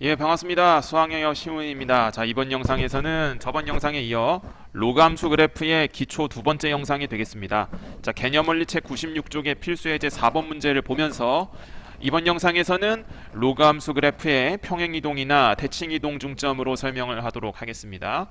예, 반갑습니다. 수학영역 시훈입니다. 자, 이번 영상에서는 저번 영상에 이어 로그 함수 그래프의 기초 두 번째 영상이 되겠습니다. 자, 개념원리책 96쪽의 필수 예제 4번 문제를 보면서 이번 영상에서는 로그 함수 그래프의 평행이동이나 대칭이동 중점으로 설명을 하도록 하겠습니다.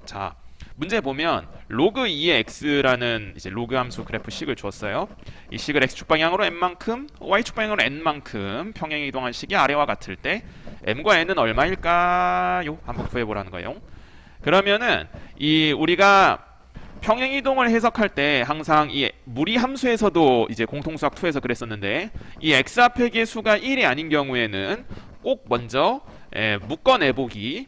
자, 문제 보면 로그 2의 x라는 이제 로그 함수 그래프 식을 주었어요. 이 식을 x축 방향으로 n만큼, y축 방향으로 n만큼 평행 이동한 식이 아래와 같을 때 m과 n은 얼마일까요? 한번 구해보라는 거예요. 그러면은 이 우리가 평행 이동을 해석할 때 항상 이 무리 함수에서도 이제 공통수학 2에서 그랬었는데 이 x 앞의 개수가 1이 아닌 경우에는 꼭 먼저 묶어내보기,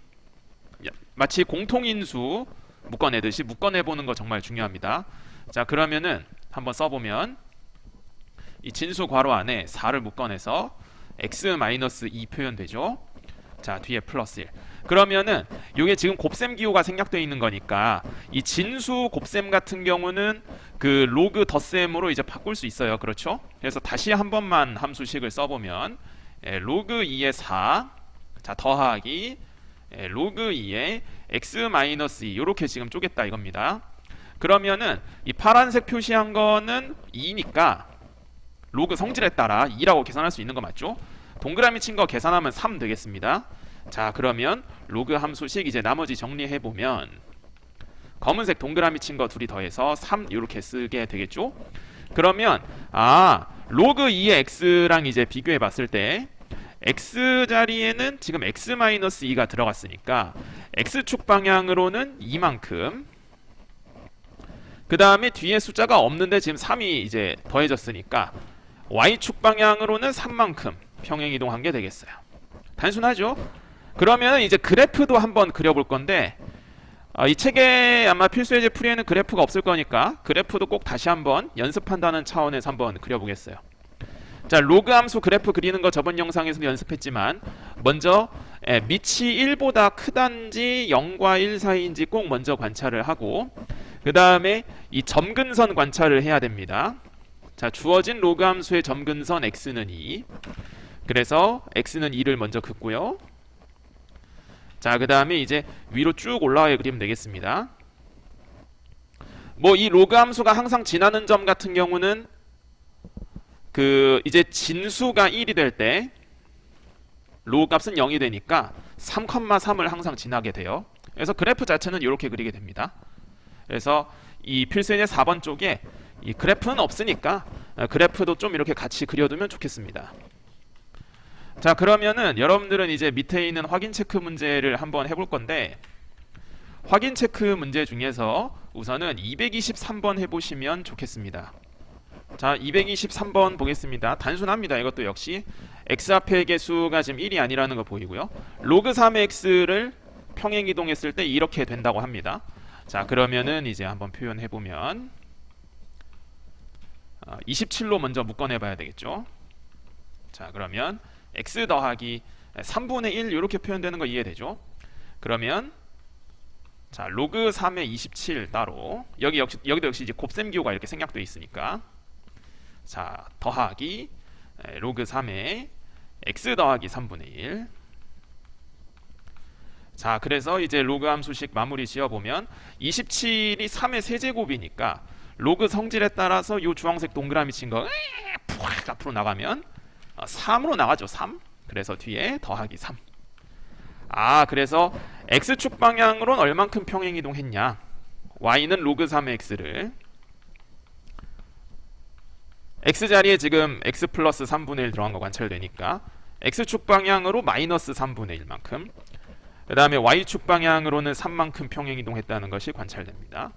마치 공통인수 묶어내듯이 묶어내보는 거 정말 중요합니다. 자, 그러면은 한번 써보면 이 진수 괄호 안에 4를 묶어내서 x-2 표현되죠. 자, 뒤에 플러스 1. 그러면은 이게 지금 곱셈 기호가 생략되어 있는 거니까 이 진수 곱셈 같은 경우는 그 로그 덧셈으로 이제 바꿀 수 있어요. 그렇죠? 그래서 다시 한 번만 함수식을 써보면 로그 2의 4, 자, 더하기 로그 2의 x-2 이렇게 지금 쪼갰다 이겁니다. 그러면은 이 파란색 표시한 거는 2니까 로그 성질에 따라 2라고 계산할 수 있는 거 맞죠? 동그라미 친 거 계산하면 3 되겠습니다. 자, 그러면 로그 함수식 이제 나머지 정리해 보면 검은색 동그라미 친 거 둘이 더해서 3 이렇게 쓰게 되겠죠? 그러면 로그 2의 x랑 이제 비교해 봤을 때 x 자리에는 지금 x-2가 들어갔으니까 x축 방향으로는 2만큼, 그 다음에 뒤에 숫자가 없는데 지금 3이 이제 더해졌으니까 y축 방향으로는 3만큼 평행 이동한 게 되겠어요. 단순하죠? 그러면 이제 그래프도 한번 그려볼 건데 이 책에 아마 필수 예제 풀이에는 그래프가 없을 거니까 그래프도 꼭 다시 한번 연습한다는 차원에서 한번 그려보겠어요. 자, 로그 함수 그래프 그리는 거 저번 영상에서도 연습했지만 먼저 밑이 1보다 크단지 0과 1 사이인지 꼭 먼저 관찰을 하고 그 다음에 이 점근선 관찰을 해야 됩니다. 자, 주어진 로그 함수의 점근선 x는 2, 그래서 x는 2를 먼저 긋고요. 자, 그 다음에 이제 위로 쭉 올라가 그리면 되겠습니다. 뭐 이 로그 함수가 항상 지나는 점 같은 경우는 그 이제 진수가 1이 될 때 로그 값은 0이 되니까 3,3을 항상 지나게 돼요. 그래서 그래프 자체는 이렇게 그리게 됩니다. 그래서 이 필수예제 4번 쪽에 이 그래프는 없으니까 그래프도 좀 이렇게 같이 그려두면 좋겠습니다. 자, 그러면은 여러분들은 이제 밑에 있는 확인 체크 문제를 한번 해볼 건데 확인 체크 문제 중에서 우선은 223번 해보시면 좋겠습니다. 자, 223번 보겠습니다. 단순합니다. 이것도 역시 x 앞의 개수가 지금 1이 아니라는 거 보이고요. 로그 3의 x를 평행 이동했을 때 이렇게 된다고 합니다. 자, 그러면은 이제 한번 표현해 보면 27로 먼저 묶어내 봐야 되겠죠. 자, 그러면 x 더하기 3분의 1 이렇게 표현되는 거 이해되죠? 그러면 자, 로그 3의 27 따로 여기도 역시 이제 곱셈 기호가 이렇게 생략되어 있으니까 자, 더하기 로그 3의 x 더하기 3분의 1. 자, 그래서 이제 로그 함수식 마무리 지어보면 27이 3의 세제곱이니까 로그 성질에 따라서 이 주황색 동그라미 친 거 앞으로 나가면 3으로 나가죠. 3. 그래서 뒤에 더하기 3. 그래서 x축 방향으로는 얼만큼 평행 이동했냐, y는 로그 3의 x를 x 자리에 지금 x 플러스 3분의 1 들어간 거 관찰되니까 x축 방향으로 마이너스 3분의 1만큼, 그 다음에 y축 방향으로는 3만큼 평행 이동했다는 것이 관찰됩니다.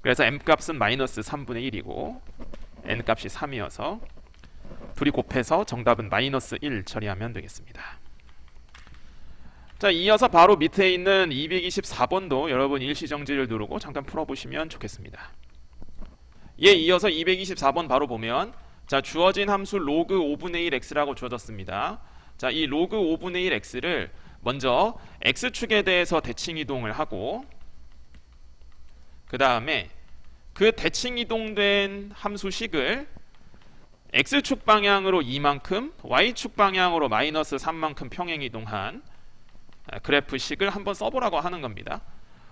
그래서 m값은 마이너스 3분의 1이고 n값이 3이어서 둘이 곱해서 정답은 마이너스 1 처리하면 되겠습니다. 자, 이어서 바로 밑에 있는 224번도 여러분 일시정지를 누르고 잠깐 풀어보시면 좋겠습니다. 이어서 224번 바로 보면 자, 주어진 함수 로그 5분의 1 x라고 주어졌습니다. 자, 이 로그 5분의 1 x를 먼저 x축에 대해서 대칭 이동을 하고 그 다음에 그 대칭 이동된 함수식을 x축 방향으로 2만큼, y축 방향으로 마이너스 3만큼 평행 이동한 그래프식을 한번 써보라고 하는 겁니다.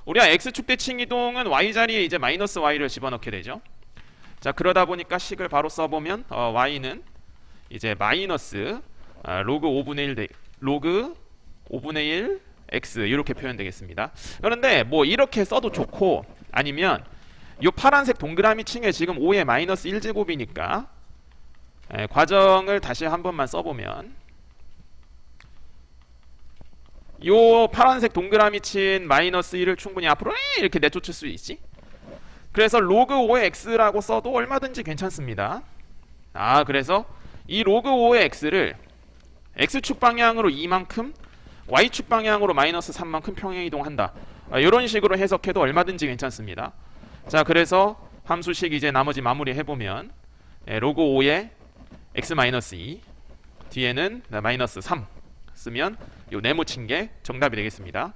우리가 x축 대칭 이동은 y 자리에 이제 마이너스 y를 집어넣게 되죠. 자, 그러다 보니까 식을 바로 써보면 y는 이제 마이너스 로그 5분의 1 로그 5분의 1 x 이렇게 표현되겠습니다. 그런데 뭐 이렇게 써도 좋고, 아니면 이 파란색 동그라미 층에 지금 5의 마이너스 1제곱이니까 과정을 다시 한 번만 써보면, 요 파란색 동그라미 친 마이너스 1을 충분히 앞으로 이렇게 내쫓을 수 있지. 그래서 로그 5의 x라고 써도 얼마든지 괜찮습니다. 그래서 이 로그 5의 x를 x축 방향으로 2만큼, y축 방향으로 마이너스 3만큼 평행이동한다. 이런 식으로 해석해도 얼마든지 괜찮습니다. 자, 그래서 함수식 이제 나머지 마무리 해보면 로그 5의 x-2 뒤에는 마이너스 3 쓰면 요 네모친 게 정답이 되겠습니다.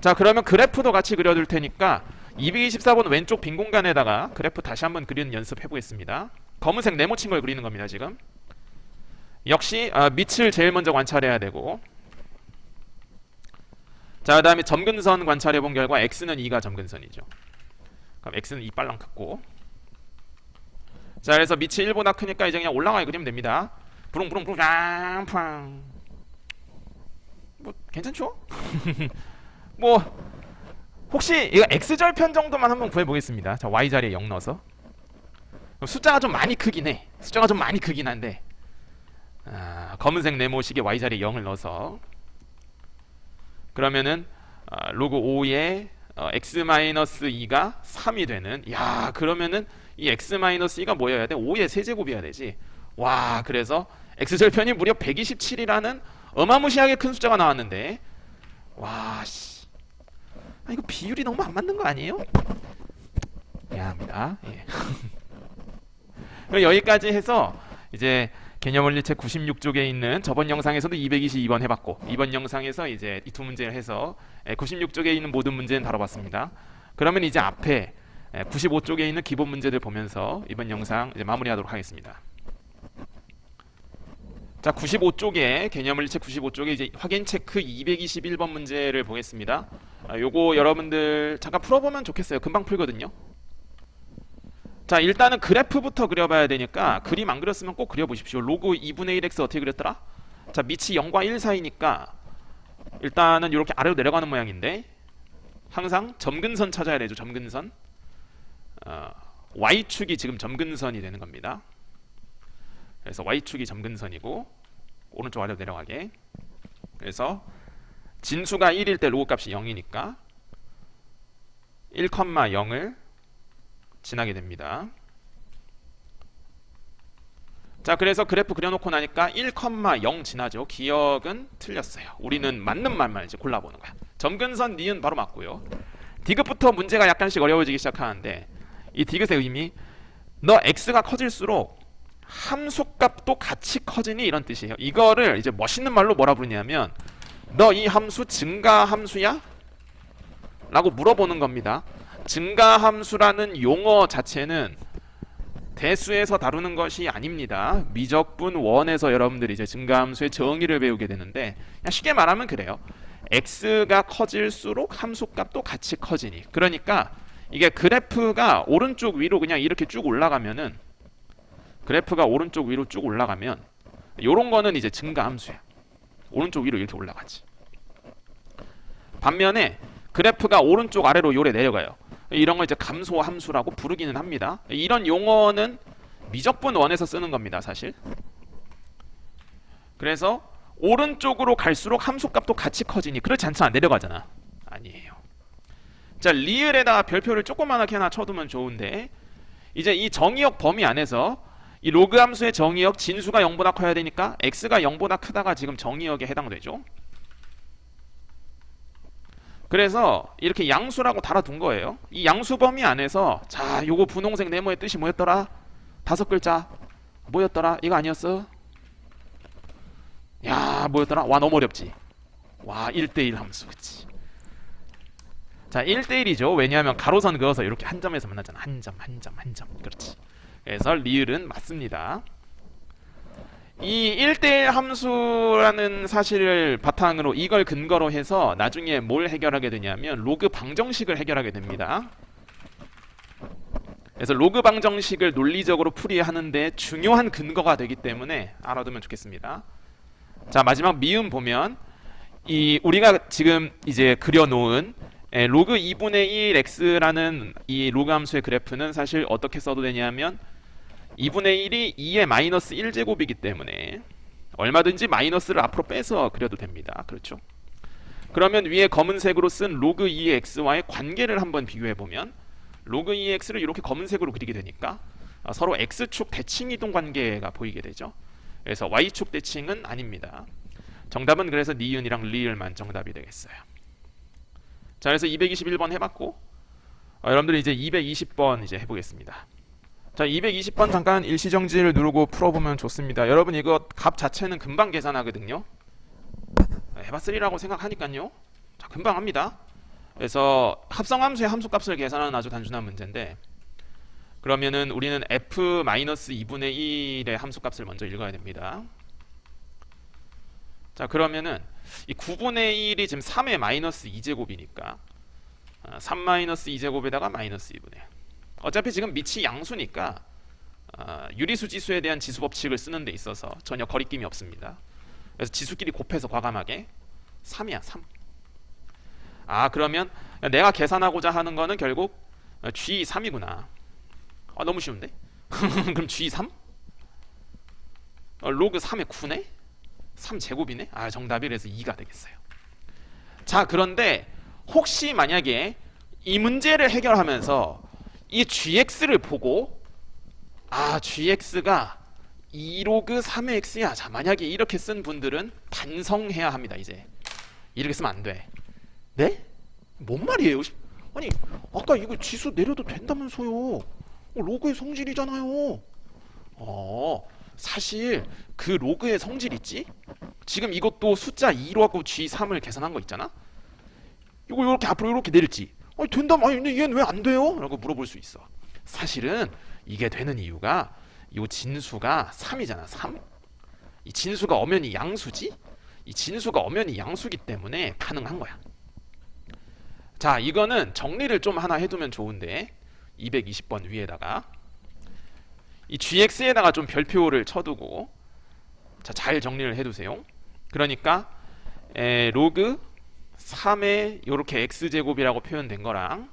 자, 그러면 그래프도 같이 그려둘 테니까 224번 왼쪽 빈 공간에다가 그래프 다시 한번 그리는 연습 해보겠습니다. 검은색 네모친 걸 그리는 겁니다. 지금 역시 밑을 제일 먼저 관찰해야 되고, 자, 그 다음에 점근선 관찰해 본 결과 x는 2가 점근선이죠. 그럼 x는 2 빨랑 긋고, 자, 그래서 밑이 1보다 크니까 이제 그냥 올라가게 그리면 됩니다. 부릉부릉부릉 팡팡. 뭐 괜찮죠? 뭐 혹시 이거 x절편 정도만 한번 구해보겠습니다. 자, y자리에 0 넣어서. 숫자가 좀 많이 크긴 해. 숫자가 좀 많이 크긴 한데 검은색 네모식에 y자리에 0을 넣어서, 그러면은 로그 5의 x-2가 3이 되는, 야, 그러면은 이 x-2가 뭐여야 돼? 5의 세제곱이어야 되지. 와, 그래서 x절편이 무려 127이라는 어마무시하게 큰 숫자가 나왔는데, 와, 씨, 이거 비율이 너무 안 맞는 거 아니에요? 미안합니다. 예. 여기까지 해서 이제 개념원리책 96쪽에 있는 저번 영상에서도 222번 해봤고, 이번 영상에서 이제 이 두 문제를 해서 96쪽에 있는 모든 문제는 다뤄봤습니다. 그러면 이제 앞에 95쪽에 있는 기본 문제들 보면서 이번 영상 이제 마무리하도록 하겠습니다. 자, 95쪽에 개념원리책 95쪽에 이제 확인 체크 221번 문제를 보겠습니다. 요거 여러분들 잠깐 풀어보면 좋겠어요. 금방 풀거든요. 자, 일단은 그래프부터 그려봐야 되니까 그림 안 그렸으면 꼭 그려보십시오. 로그 2분의 1x 어떻게 그렸더라? 자, 밑이 0과 1 사이니까 일단은 이렇게 아래로 내려가는 모양인데, 항상 점근선 찾아야 되죠. 점근선. y축이 지금 점근선이 되는 겁니다. 그래서 y축이 점근선이고 오른쪽 아래로 내려가게. 그래서 진수가 1일 때 로그 값이 0이니까 1,0을 지나게 됩니다. 자, 그래서 그래프 그려놓고 나니까 1,0 지나죠. 기억은 틀렸어요. 우리는 맞는 말만 이제 골라보는 거야. 점근선 니은 바로 맞고요. 디귿부터 문제가 약간씩 어려워지기 시작하는데, 이 디귿의 의미, 너 x가 커질수록 함수값도 같이 커지니, 이런 뜻이에요. 이거를 이제 멋있는 말로 뭐라 부르냐면, 너 이 함수 증가함수야? 라고 물어보는 겁니다. 증가함수라는 용어 자체는 대수에서 다루는 것이 아닙니다. 미적분 원에서 여러분들이 이제 증가함수의 정의를 배우게 되는데, 그냥 쉽게 말하면 그래요. x가 커질수록 함수값도 같이 커지니. 그러니까 이게 그래프가 오른쪽 위로 그냥 이렇게 쭉 올라가면은, 그래프가 오른쪽 위로 쭉 올라가면 요런 거는 이제 증가함수야. 오른쪽 위로 이렇게 올라가지. 반면에 그래프가 오른쪽 아래로 요래 내려가요. 이런 걸 이제 감소함수라고 부르기는 합니다. 이런 용어는 미적분 원에서 쓰는 겁니다, 사실. 그래서 오른쪽으로 갈수록 함수값도 같이 커지니, 그렇지 않잖아. 내려가잖아. 아니에요. 자, 리을에다가 별표를 조그만하게 하나 쳐두면 좋은데, 이제 이 정의역 범위 안에서 이 로그 함수의 정의역 진수가 0보다 커야 되니까 x가 0보다 크다가 지금 정의역에 해당되죠. 그래서 이렇게 양수라고 달아둔 거예요. 이 양수 범위 안에서, 자, 요거 분홍색 네모의 뜻이 뭐였더라? 5글자. 뭐였더라? 이거 아니었어? 야, 뭐였더라? 와, 너무 어렵지? 와, 1대1 함수. 그치? 자, 1대1이죠. 왜냐하면 가로선 그어서 이렇게 한 점에서 만나잖아. 한 점, 한 점, 한 점. 그렇지. 그래서 리을은 맞습니다. 이 1대1 함수라는 사실을 바탕으로 이걸 근거로 해서 나중에 뭘 해결하게 되냐면 로그 방정식을 해결하게 됩니다. 그래서 로그 방정식을 논리적으로 풀이하는데 중요한 근거가 되기 때문에 알아두면 좋겠습니다. 자, 마지막 미음 보면 이 우리가 지금 이제 그려놓은 로그 2분의 1 x라는 이 로그 함수의 그래프는 사실 어떻게 써도 되냐면 2분의 1이 2의 마이너스 1제곱이기 때문에 얼마든지 마이너스를 앞으로 빼서 그려도 됩니다. 그렇죠? 그러면 위에 검은색으로 쓴 로그 2의 x와의 관계를 한번 비교해보면 로그 2의 x를 이렇게 검은색으로 그리게 되니까 서로 x축 대칭 이동 관계가 보이게 되죠. 그래서 y축 대칭은 아닙니다. 정답은 그래서 니은이랑 리을만 정답이 되겠어요. 자, 그래서 221번 해봤고 여러분들 이제 220번 이제 해보겠습니다. 자, 220번 잠깐 일시정지를 누르고 풀어보면 좋습니다. 여러분 이거 값 자체는 금방 계산하거든요. 해봤으리라고 생각하니까요. 자, 금방 합니다. 그래서 합성함수의 함수값을 계산하는 아주 단순한 문제인데 그러면은 우리는 f-2분의 1의 함수값을 먼저 읽어야 됩니다. 자, 그러면은 이 9분의 1이 지금 3의 마이너스 2제곱이니까 3 마이너스 2제곱에다가 마이너스 2분의 1. 어차피 지금 밑이 양수니까 유리수 지수에 대한 지수 법칙을 쓰는 데 있어서 전혀 거리낌이 없습니다. 그래서 지수끼리 곱해서 과감하게 3이야 3. 그러면 내가 계산하고자 하는 거는 결국 G3이구나. 너무 쉬운데? 그럼 G3? 로그 3의 9네? 3제곱이네? 정답이 그래서 2가 되겠어요. 자, 그런데 혹시 만약에 이 문제를 해결하면서 이 gx를 보고 gx가 2로그 3의 x야. 자, 만약에 이렇게 쓴 분들은 반성해야 합니다. 이제 이렇게 쓰면 안 돼. 네? 뭔 말이에요? 아니, 아까 이거 지수 내려도 된다면서요. 로그의 성질이잖아요. 사실 그 로그의 성질 있지? 지금 이것도 숫자 2로 하고 g3을 계산한 거 있잖아? 이거 이렇게 앞으로 이렇게 내렸지? 된다면 근데 얘는 왜 안 돼요? 라고 물어볼 수 있어. 사실은 이게 되는 이유가 이 진수가 3이잖아. 3? 이 진수가 엄연히 양수지? 이 진수가 엄연히 양수기 때문에 가능한 거야. 자, 이거는 정리를 좀 하나 해두면 좋은데 220번 위에다가 이 gx에다가 좀 별표를 쳐두고 자, 잘 정리를 해두세요. 그러니까 로그 3의 요렇게 x제곱이라고 표현된 거랑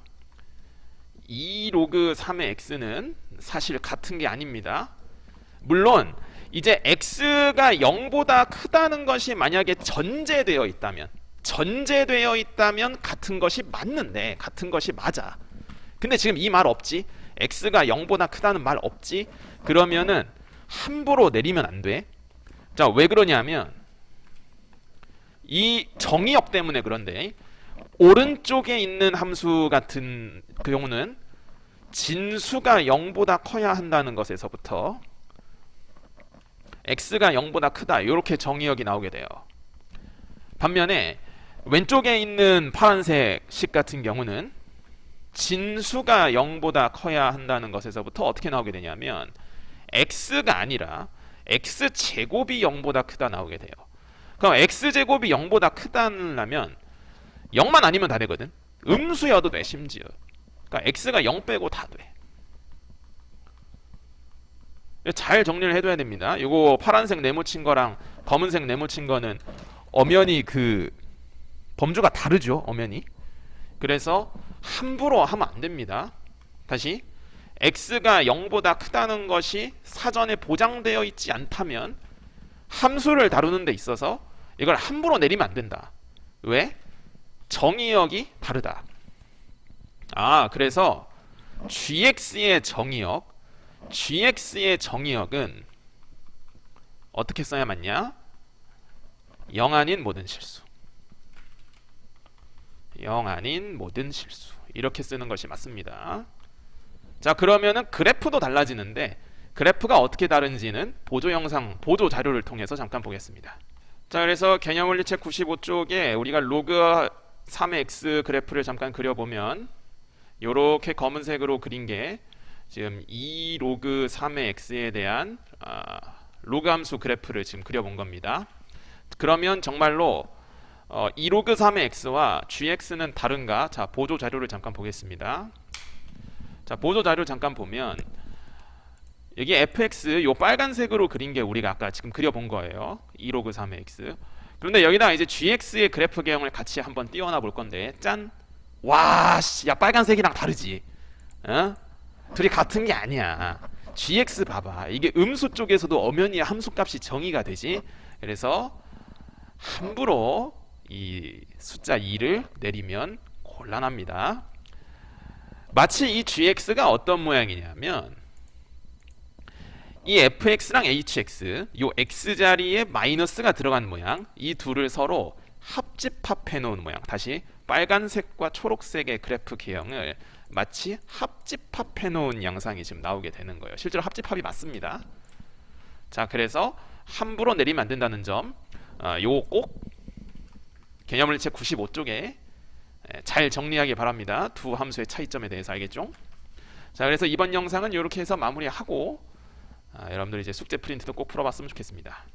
2로그 3의 x는 사실 같은 게 아닙니다. 물론 이제 x가 0보다 크다는 것이 만약에 전제되어 있다면 같은 것이 맞는데, 같은 것이 맞아. 근데 지금 이 말 없지? x가 0보다 크다는 말 없지? 그러면은 함부로 내리면 안 돼. 자, 왜 그러냐면 이 정의역 때문에 그런데 오른쪽에 있는 함수 같은 그 경우는 진수가 0보다 커야 한다는 것에서부터 x가 0보다 크다 이렇게 정의역이 나오게 돼요. 반면에 왼쪽에 있는 파란색 식 같은 경우는 진수가 0보다 커야 한다는 것에서부터 어떻게 나오게 되냐면 x가 아니라 x제곱이 0보다 크다 나오게 돼요. 그럼 x제곱이 0보다 크다면 0만 아니면 다 되거든. 음수여도 돼. 심지어 그러니까 x가 0 빼고 다 돼. 잘 정리를 해둬야 됩니다. 이거 파란색 네모친 거랑 검은색 네모친 거는 엄연히 그 범주가 다르죠. 엄연히. 그래서 함부로 하면 안 됩니다. 다시 x가 0보다 크다는 것이 사전에 보장되어 있지 않다면 함수를 다루는 데 있어서 이걸 함부로 내리면 안 된다. 왜? 정의역이 다르다. 그래서 gx의 정의역은 어떻게 써야 맞냐? 0 아닌 모든 실수. 0 아닌 모든 실수. 이렇게 쓰는 것이 맞습니다. 자, 그러면은 그래프도 달라지는데 그래프가 어떻게 다른지는 보조 영상, 보조 자료를 통해서 잠깐 보겠습니다. 자, 그래서 개념원리책 95쪽에 우리가 로그 3의 x 그래프를 잠깐 그려보면 요렇게 검은색으로 그린 게 지금 2 로그 3의 x에 대한 로그 함수 그래프를 지금 그려본 겁니다. 그러면 정말로 2로그 3의 x와 gx는 다른가? 자, 보조 자료를 잠깐 보겠습니다. 자, 보조 자료 잠깐 보면 여기 fx 요 빨간색으로 그린 게 우리가 아까 지금 그려본 거예요. 2로그 3의 x. 그런데 여기다 이제 gx의 그래프 개형을 같이 한번 띄워놔 볼 건데, 짠! 와, 씨, 야, 빨간색이랑 다르지? 어? 둘이 같은 게 아니야. gx 봐봐. 이게 음수 쪽에서도 엄연히 함수값이 정의가 되지. 그래서 함부로 이 숫자 2를 내리면 곤란합니다. 마치 이 gx가 어떤 모양이냐면 이 fx랑 hx, 요 x 자리에 마이너스가 들어간 모양, 이 둘을 서로 합집합해 놓은 모양. 다시 빨간색과 초록색의 그래프 개형을 마치 합집합해 놓은 양상이 지금 나오게 되는 거예요. 실제로 합집합이 맞습니다. 자, 그래서 함부로 내리면 안 된다는 점, 요거 꼭 개념물리책 95쪽에 잘 정리하기 바랍니다. 두 함수의 차이점에 대해서 알겠죠? 자, 그래서 이번 영상은 이렇게 해서 마무리하고 여러분들 이제 숙제 프린트도 꼭 풀어봤으면 좋겠습니다.